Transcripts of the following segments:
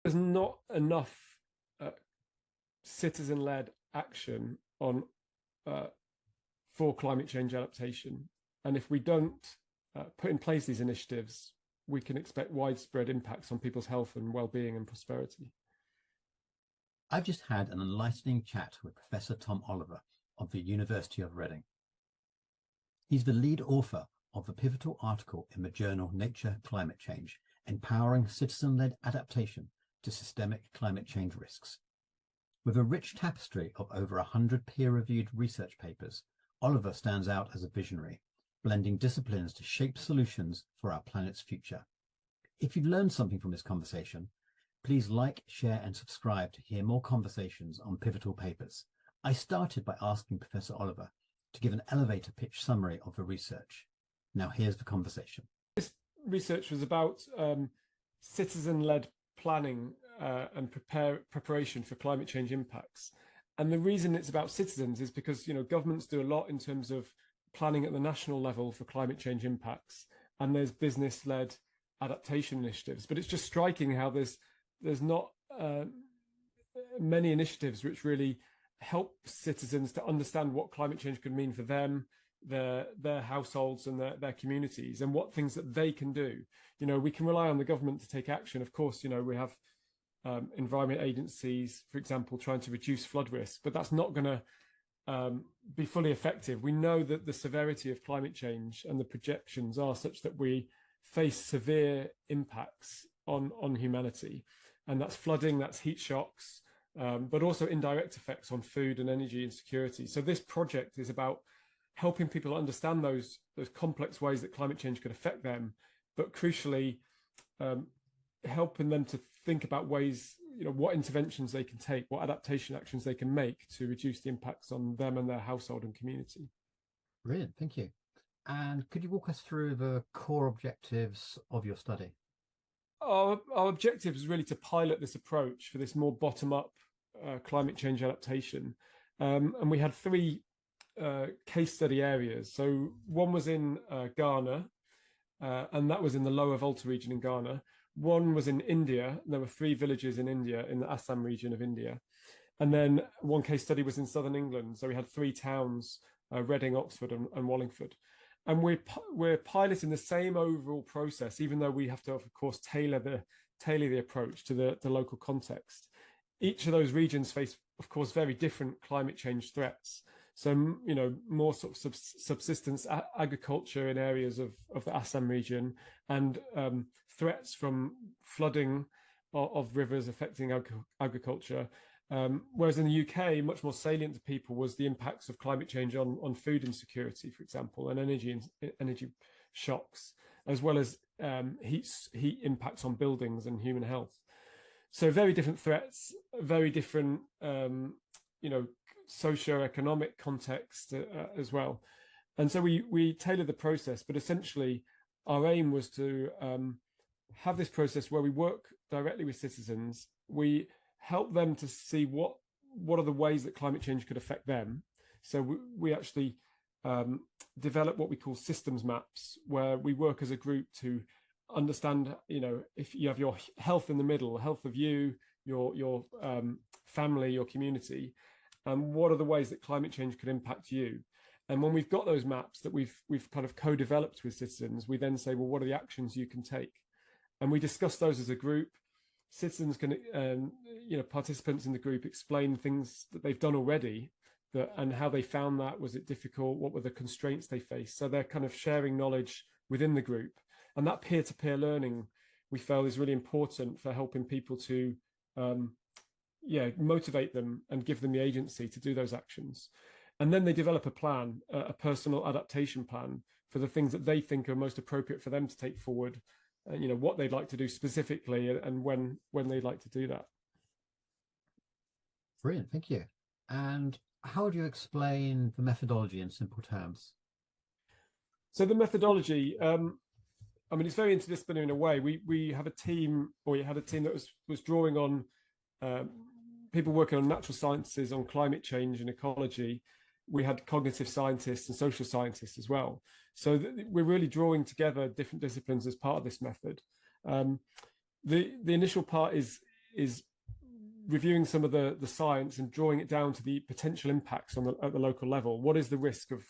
There's not enough uh, citizen-led action on for climate change adaptation. And if we don't put in place these initiatives, we can expect widespread impacts on people's health and well-being and prosperity. I've just had an enlightening chat with Professor Tom Oliver of the University of Reading. He's the lead author of the pivotal article in the journal Nature Climate Change, Empowering Citizen-Led Adaptation to Systemic Climate Change Risks. With a rich tapestry of over 100 peer-reviewed research papers, Oliver stands out as a visionary, blending disciplines to shape solutions for our planet's future. If you've learned something from this conversation, please like, share and subscribe to hear more conversations on pivotal papers. I started by asking Professor Oliver to give an elevator pitch summary of the research. Now here's the conversation. This research was about citizen-led planning and preparation for climate change impacts. And the reason it's about citizens is because, governments do a lot in terms of planning at the national level for climate change impacts, and there's business-led adaptation initiatives. But it's just striking how there's not many initiatives which really help citizens to understand what climate change could mean for them, their households and their communities, and what things that they can do. We can rely on the government to take action. Of course, we have environment agencies, for example, trying to reduce flood risk, but that's not going to be fully effective. We know that the severity of climate change and the projections are such that we face severe impacts on humanity, and that's flooding, that's heat shocks, but also indirect effects on food and energy insecurity. So this project is about helping people understand those complex ways that climate change could affect them, but crucially helping them to think about ways, what interventions they can take, what adaptation actions they can make to reduce the impacts on them and their household and community. Brilliant, thank you. And could you walk us through the core objectives of your study? Our objective is really to pilot this approach for this more bottom-up climate change adaptation. And we had three case study areas. So one was in Ghana, and that was in the Lower Volta region in Ghana. One was in India. There were 3 villages in India, in the Assam region of India. And then one case study was in southern England. So we had 3 towns, Reading, Oxford and Wallingford. And we're piloting the same overall process, even though we have to, of course, tailor the approach to the local context. Each of those regions face, of course, very different climate change threats. So, more sort of subsistence agriculture in areas of the Assam region, and threats from flooding of rivers affecting agriculture. Whereas in the UK, much more salient to people was the impacts of climate change on food insecurity, for example, and energy shocks, as well as heat impacts on buildings and human health. So very different threats, very different, socio-economic context as well. And so we tailored the process, but essentially our aim was to have this process where we work directly with citizens. We help them to see what are the ways that climate change could affect them. So we actually develop what we call systems maps, where we work as a group to understand, if you have your health in the middle, health of you, your family, your community, and what are the ways that climate change could impact you. And when we've got those maps that we've kind of co-developed with citizens, we then say, well, what are the actions you can take? And we discuss those as a group. Citizens can, participants in the group explain things that they've done already, and how they found that. Was it difficult? What were the constraints they faced? So they're kind of sharing knowledge within the group. And that peer-to-peer learning, we felt, is really important for helping people to motivate them and give them the agency to do those actions. And then they develop a plan, a personal adaptation plan for the things that they think are most appropriate for them to take forward, what they'd like to do specifically, and when they'd like to do that. Brilliant, thank you. And how would you explain the methodology in simple terms? So the methodology, it's very interdisciplinary in a way. We have a team, or we had a team that was drawing on people working on natural sciences, on climate change and ecology. We had cognitive scientists and social scientists as well. So we're really drawing together different disciplines as part of this method. The initial part is is reviewing some of the science and drawing it down to the potential impacts at the local level. What is the risk of,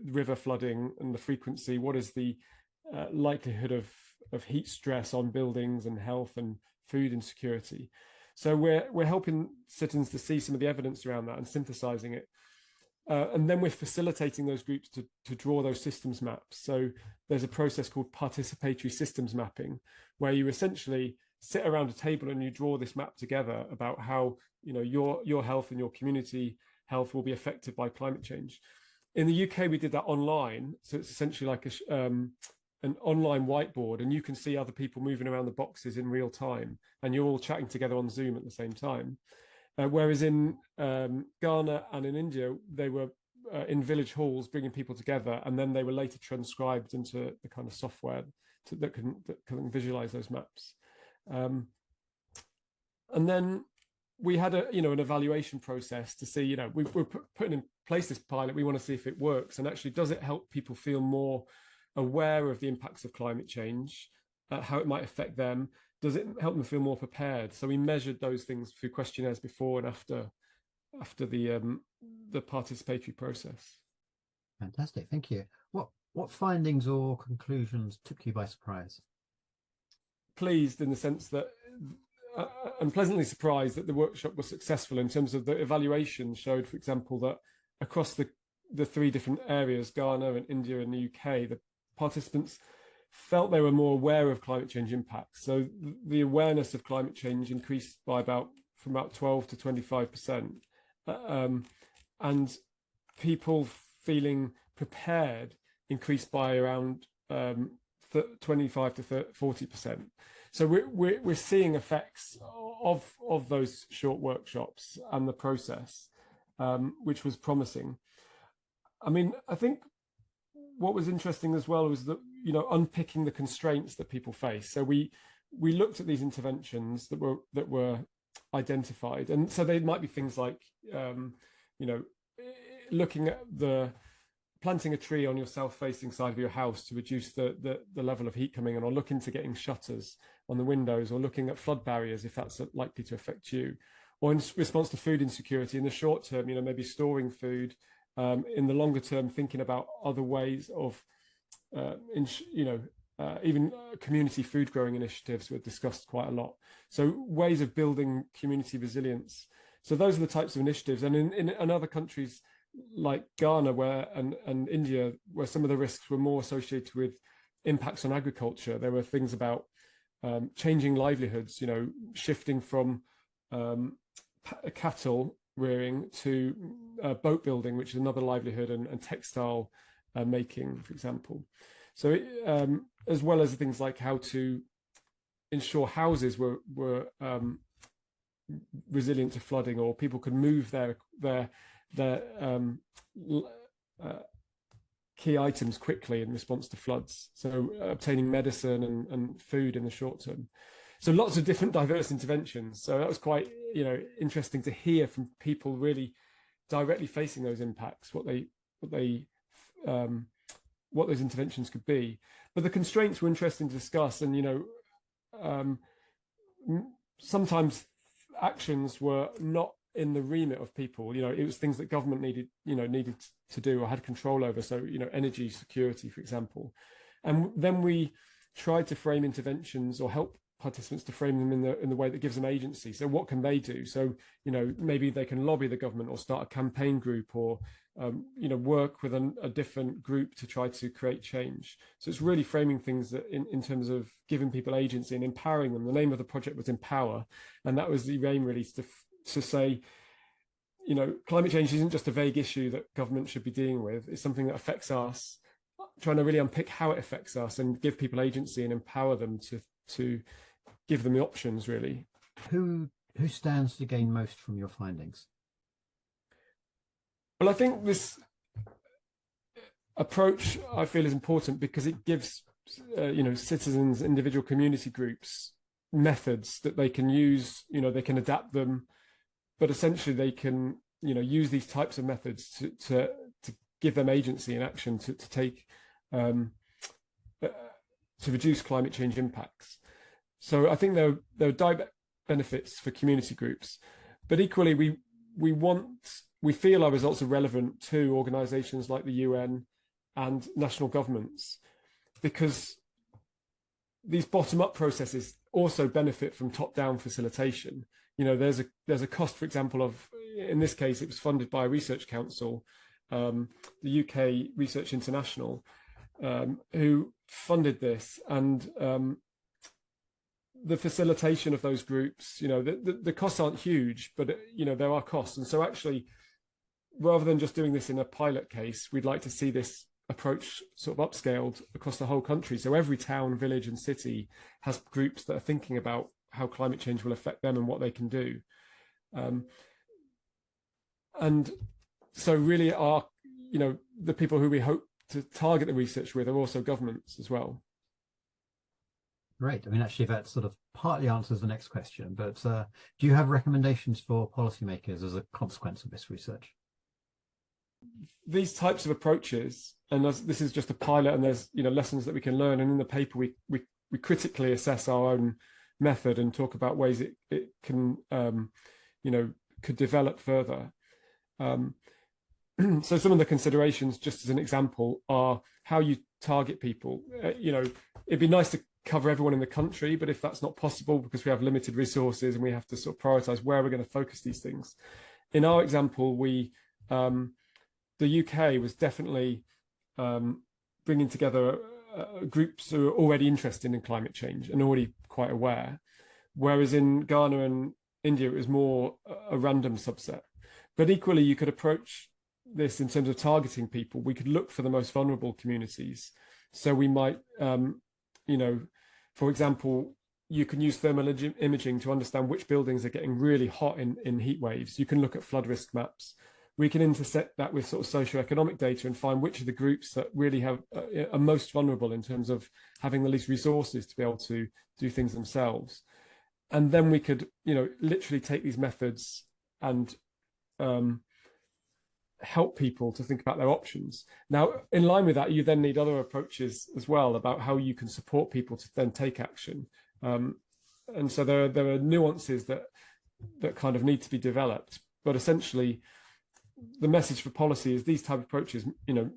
river flooding and the frequency? What is the likelihood of heat stress on buildings and health and food insecurity? So we're helping citizens to see some of the evidence around that and synthesizing it. And then we're facilitating those groups to draw those systems maps. So there's a process called participatory systems mapping, where you essentially sit around a table and you draw this map together about how your health and your community health will be affected by climate change. In the UK, we did that online, so it's essentially like an online whiteboard, and you can see other people moving around the boxes in real time, and you're all chatting together on Zoom at the same time. Whereas in Ghana and in India, they were in village halls bringing people together, and then they were later transcribed into the kind of software that can visualize those maps. And then we had an evaluation process to see, we're putting in place this pilot. We want to see if it works, and actually, does it help people feel more aware of the impacts of climate change, how it might affect them? Does it help them feel more prepared? So we measured those things through questionnaires before and after the participatory process. Fantastic, thank you. What findings or conclusions took you by surprise? Pleased in the sense that I'm pleasantly surprised that the workshop was successful in terms of the evaluation showed, for example, that across the three different areas, Ghana and India and the UK, the participants felt they were more aware of climate change impacts. So the awareness of climate change increased by from about 12 to 25%. And people feeling prepared increased by around 25 to 40%. So we're seeing effects of those short workshops and the process, which was promising. I mean, I think what was interesting as well was that, unpicking the constraints that people face. So we looked at these interventions that were identified, and so they might be things like, looking at planting a tree on your south-facing side of your house to reduce the level of heat coming in, or looking to getting shutters on the windows, or looking at flood barriers if that's likely to affect you, or in response to food insecurity in the short term, maybe storing food. In the longer term, thinking about other ways of, even community food growing initiatives were discussed quite a lot. So ways of building community resilience. So those are the types of initiatives. And in other countries like Ghana and India, where some of the risks were more associated with impacts on agriculture, there were things about changing livelihoods, shifting from cattle rearing to boat building, which is another livelihood, and textile making, for example. So as well as things like how to ensure houses were resilient to flooding, or people could move their key items quickly in response to floods. So obtaining medicine and food in the short term. So lots of different diverse interventions. So that was quite, interesting to hear from people really directly facing those impacts, what those interventions could be. But the constraints were interesting to discuss, and sometimes actions were not in the remit of people. It was things that government needed to do or had control over. So energy security, for example. And then we tried to frame interventions, or help participants to frame them in the way that gives them agency. So what can they do? So maybe they can lobby the government, or start a campaign group, or work with a different group to try to create change. So it's really framing things that in terms of giving people agency and empowering them. The name of the project was Empower, and that was the aim really, to say, climate change isn't just a vague issue that government should be dealing with. It's something that affects us, trying to really unpick how it affects us and give people agency and empower them to give them the options, really. Who stands to gain most from your findings? Well, I think this approach, I feel, is important because it gives citizens, individual community groups, methods that they can use. They can adapt them, but essentially they can use these types of methods to give them agency and action to take to reduce climate change impacts. So I think there are direct benefits for community groups, but equally we feel our results are relevant to organisations like the UN and national governments, because these bottom-up processes also benefit from top-down facilitation. You know, there's a cost, for example, of, in this case, it was funded by a research council, the UK Research International, who funded this, and the facilitation of those groups, you know, the costs aren't huge, but you know, there are costs. And so actually, rather than just doing this in a pilot case, we'd like to see this approach sort of upscaled across the whole country. So every town, village and city has groups that are thinking about how climate change will affect them and what they can do. And so really you know, the people who we hope to target the research with are also governments as well. Great. I mean, actually, that sort of partly answers the next question, but do you have recommendations for policymakers as a consequence of this research? These types of approaches, and this is just a pilot, and there's, you know, lessons that we can learn, and in the paper we critically assess our own method and talk about ways it can you know, could develop further. So some of the considerations, just as an example, are how you target people. You know, it'd be nice to cover everyone in the country, but if that's not possible because we have limited resources and we have to sort of prioritize where we're going to focus these things. In our example, the UK was definitely bringing together groups who are already interested in climate change and already quite aware, whereas in Ghana and India it was more a random subset. But equally, you could approach this in terms of targeting people. We could look for the most vulnerable communities. So we might, you know, for example, you can use thermal imaging to understand which buildings are getting really hot in heat waves. You can look at flood risk maps. We can intersect that with sort of socioeconomic data and find which of the groups that really are most vulnerable in terms of having the least resources to be able to do things themselves. And then we could, you know, literally take these methods and help people to think about their options. Now, in line with that, you then need other approaches as well about how you can support people to then take action. And so there are nuances that kind of need to be developed. But essentially, the message for policy is these type of approaches, you know,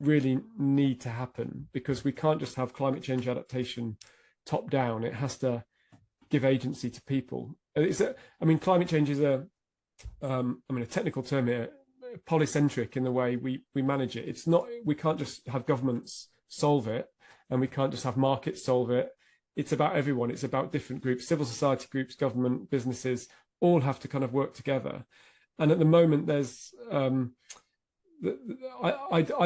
really need to happen, because we can't just have climate change adaptation top down. It has to give agency to people. I mean, climate change is a technical term here, polycentric in the way we manage it. It's not, we can't just have governments solve it, and we can't just have markets solve it. It's about everyone. It's about different groups, civil society groups, government, businesses, all have to kind of work together. And at the moment, there's, I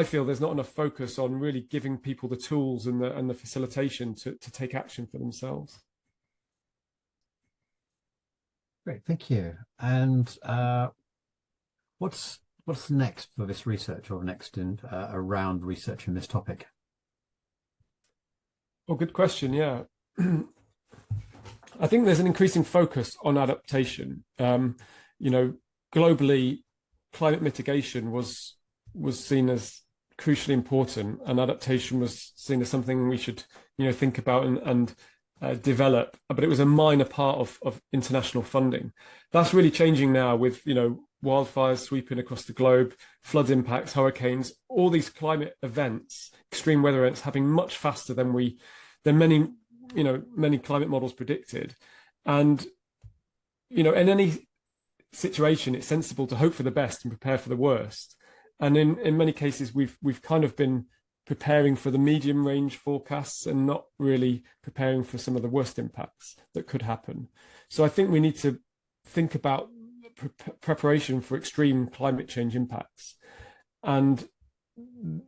feel there's not enough focus on really giving people the tools and the facilitation to take action for themselves. Great, thank you. And what's next for this research, or next in around research in this topic? Well, good question. Yeah, I think there's an increasing focus on adaptation. You know, globally, climate mitigation was seen as crucially important, and adaptation was seen as something we should, you know, think about and develop. But it was a minor part of international funding. That's really changing now with, you know, wildfires sweeping across the globe, flood impacts, hurricanes, all these climate events, extreme weather events happening much faster than many climate models predicted. And, you know, in any situation, it's sensible to hope for the best and prepare for the worst. And in many cases, we've kind of been preparing for the medium range forecasts and not really preparing for some of the worst impacts that could happen. So I think we need to think about preparation for extreme climate change impacts. And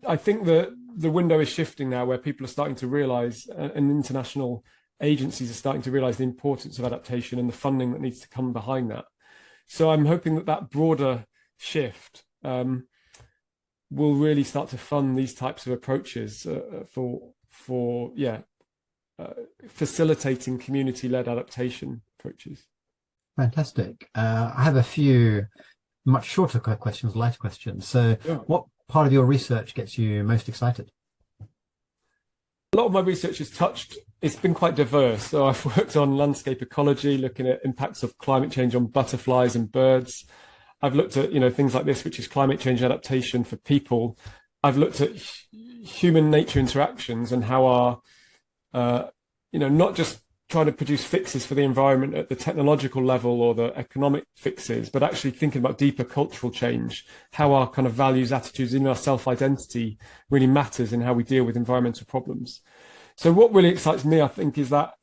I think that the window is shifting now, where people are starting to realize, and international agencies are starting to realize, the importance of adaptation and the funding that needs to come behind that. So I'm hoping that broader shift will really start to fund these types of approaches for facilitating community-led adaptation approaches. Fantastic. I have a few much shorter questions, lighter questions. So what part of your research gets you most excited? A lot of my research has touched it's been quite diverse. So I've worked on landscape ecology, looking at impacts of climate change on butterflies and birds. I've looked at, things like this, which is climate change adaptation for people. I've looked at human nature interactions and how not just trying to produce fixes for the environment at the technological level or the economic fixes, but actually thinking about deeper cultural change, how our kind of values, attitudes, even our self-identity really matters in how we deal with environmental problems. So what really excites me, I think, is that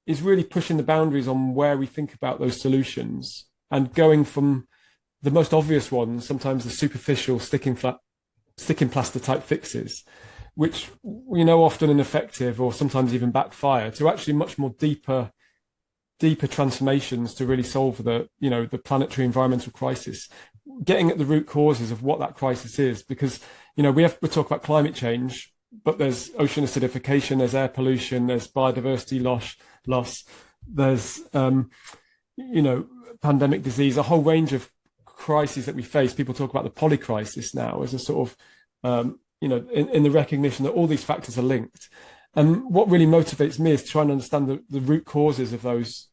is really pushing the boundaries on where we think about those solutions and going from the most obvious ones, sometimes the superficial sticking plaster type fixes, which we know often ineffective or sometimes even backfire, to actually much more deeper transformations to really solve the planetary environmental crisis, getting at the root causes of what that crisis is. Because we talk about climate change, but there's ocean acidification, there's air pollution, there's biodiversity loss, there's pandemic disease, a whole range of crises that we face. People talk about the polycrisis now as a sort of in the recognition that all these factors are linked. And what really motivates me is to try and understand the root causes of those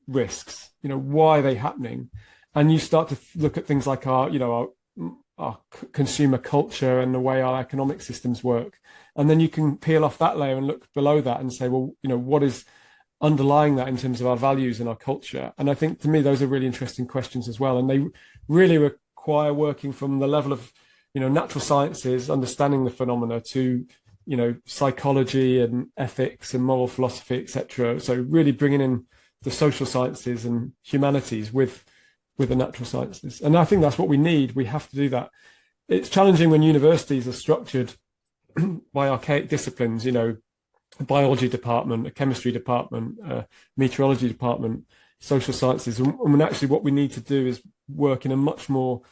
risks. Why are they happening? And you start to look at things like our consumer culture and the way our economic systems work. And then you can peel off that layer and look below that and say, well, what is underlying that in terms of our values and our culture? And I think, to me, those are really interesting questions as well. And they really require working from the level of natural sciences, understanding the phenomena, to psychology and ethics and moral philosophy, etc. So really bringing in the social sciences and humanities with the natural sciences. And I think that's what we need. We have to do that. It's challenging when universities are structured by archaic disciplines, a biology department, a chemistry department, a meteorology department, social sciences. And when actually what we need to do is work in a much more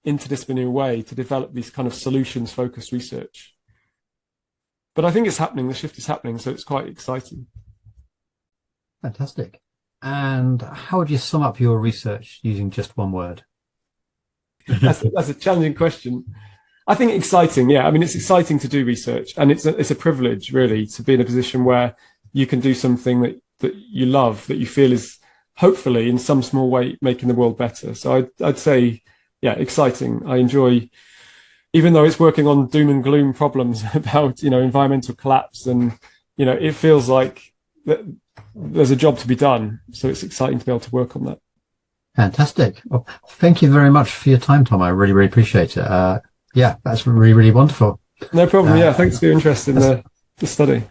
interdisciplinary way to develop these kind of solutions-focused research. But I think it's happening, the shift is happening, so it's quite exciting. Fantastic. And how would you sum up your research using just one word? That's a challenging question. I think exciting, yeah. I mean, it's exciting to do research, and it's a privilege, really, to be in a position where you can do something that you love, that you feel is hopefully in some small way making the world better. So I'd say, yeah, exciting. I enjoy, even though it's working on doom and gloom problems about, environmental collapse, and, it feels like there's a job to be done. So it's exciting to be able to work on that. Fantastic. Well, thank you very much for your time, Tom. I really, really appreciate it. Yeah, that's really, really wonderful. No problem. Yeah, thanks for your interest in the study.